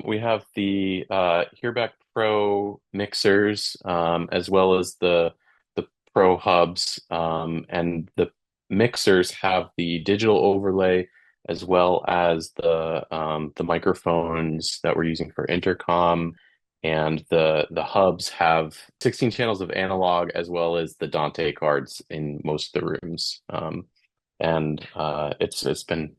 We have the Hearback Pro mixers, as well as the Pro hubs, and the mixers have the digital overlay as well as the microphones that we're using for intercom, and the hubs have 16 channels of analog as well as the Dante cards in most of the rooms, and it's been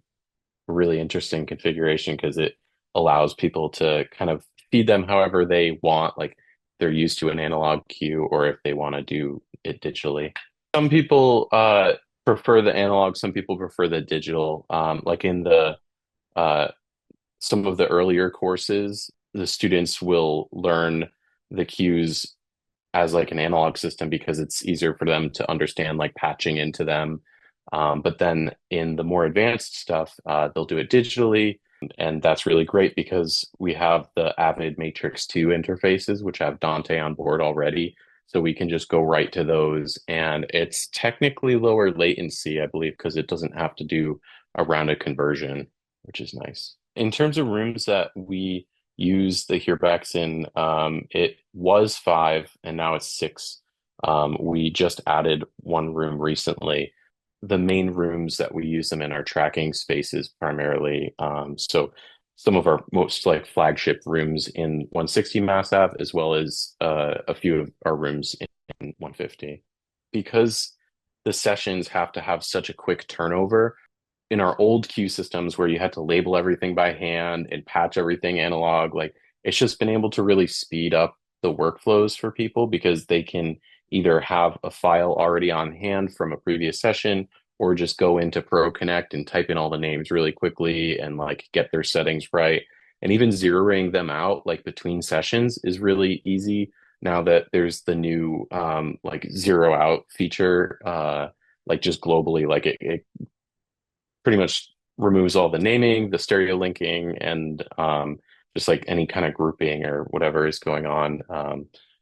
really interesting configuration because it allows people to kind of feed them however they want, like they're used to an analog cue or if they want to do it digitally. Some people prefer the analog, some people prefer the digital. Like in the uh, some of the earlier courses, the students will learn the cues as like an analog system because it's easier for them to understand like patching into them. But then in the more advanced stuff, they'll do it digitally. And that's really great because we have the Avid Matrix 2 interfaces, which have Dante on board already. So we can just go right to those. And it's technically lower latency, I believe, because it doesn't have to do a rounded conversion, which is nice. In terms of rooms that we use the hearbacks in, it was five and now it's six. We just added one room recently. The main rooms that we use them in are tracking spaces primarily. So some of our most like flagship rooms in 160 Mass Ave, as well as a few of our rooms in 150. Because the sessions have to have such a quick turnover, in our old queue systems where you had to label everything by hand and patch everything analog, like it's just been able to really speed up the workflows for people because they can either have a file already on hand from a previous session or just go into Pro Connect and type in all the names really quickly and like get their settings right. And even zeroing them out like between sessions is really easy now that there's the new like zero out feature, like just globally, like it pretty much removes all the naming, the stereo linking, and just like any kind of grouping or whatever is going on.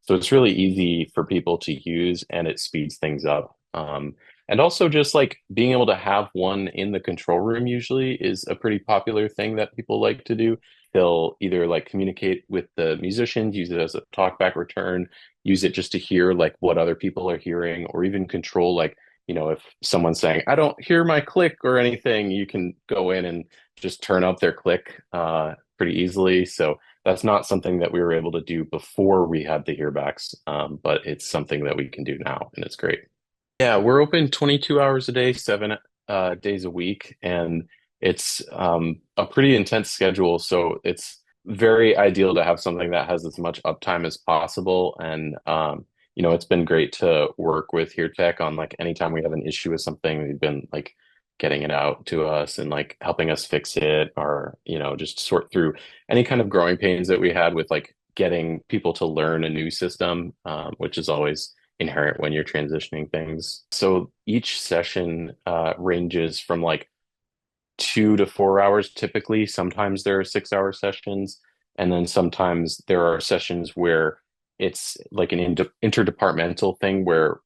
So it's really easy for people to use and it speeds things up. And also just like being able to have one in the control room usually is a pretty popular thing that people like to do. They'll either like communicate with the musicians, use it as a talkback return, use it just to hear like what other people are hearing, or even control like if someone's saying, I don't hear my click or anything, you can go in and just turn up their click pretty easily. So that's not something that we were able to do before we had the hearbacks, but it's something that we can do now, and it's great. Yeah, we're open 22 hours a day, 7 days a week, and it's a pretty intense schedule. So it's very ideal to have something that has as much uptime as possible. And it's been great to work with Here Tech on like anytime we have an issue with something, they've been like getting it out to us and like helping us fix it, or just sort through any kind of growing pains that we had with like getting people to learn a new system, which is always inherent when you're transitioning things. So each session ranges from like 2 to 4 hours typically. Sometimes there are 6 hour sessions, and then sometimes there are sessions where it's like an interdepartmental thing where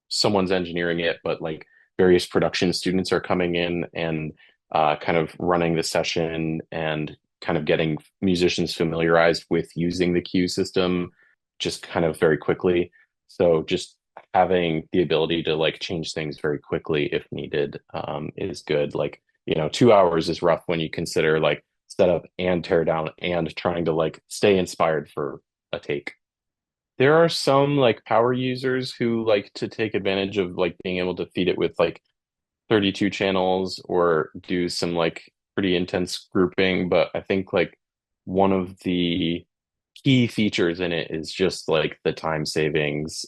someone's engineering it, but like various production students are coming in and kind of running the session and kind of getting musicians familiarized with using the cue system just kind of very quickly. So just having the ability to like change things very quickly if needed is good. Like, 2 hours is rough when you consider like setup and tear down and trying to like stay inspired for a take. There are some like power users who like to take advantage of like being able to feed it with like 32 channels or do some like pretty intense grouping, but I think like one of the key features in it is just like the time savings.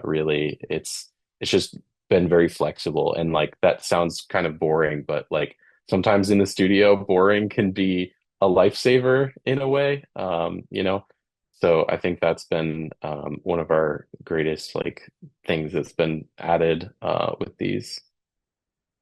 Really, it's just been very flexible, and like that sounds kind of boring, but like sometimes in the studio, boring can be a lifesaver in a way. So I think that's been one of our greatest like things that's been added with these.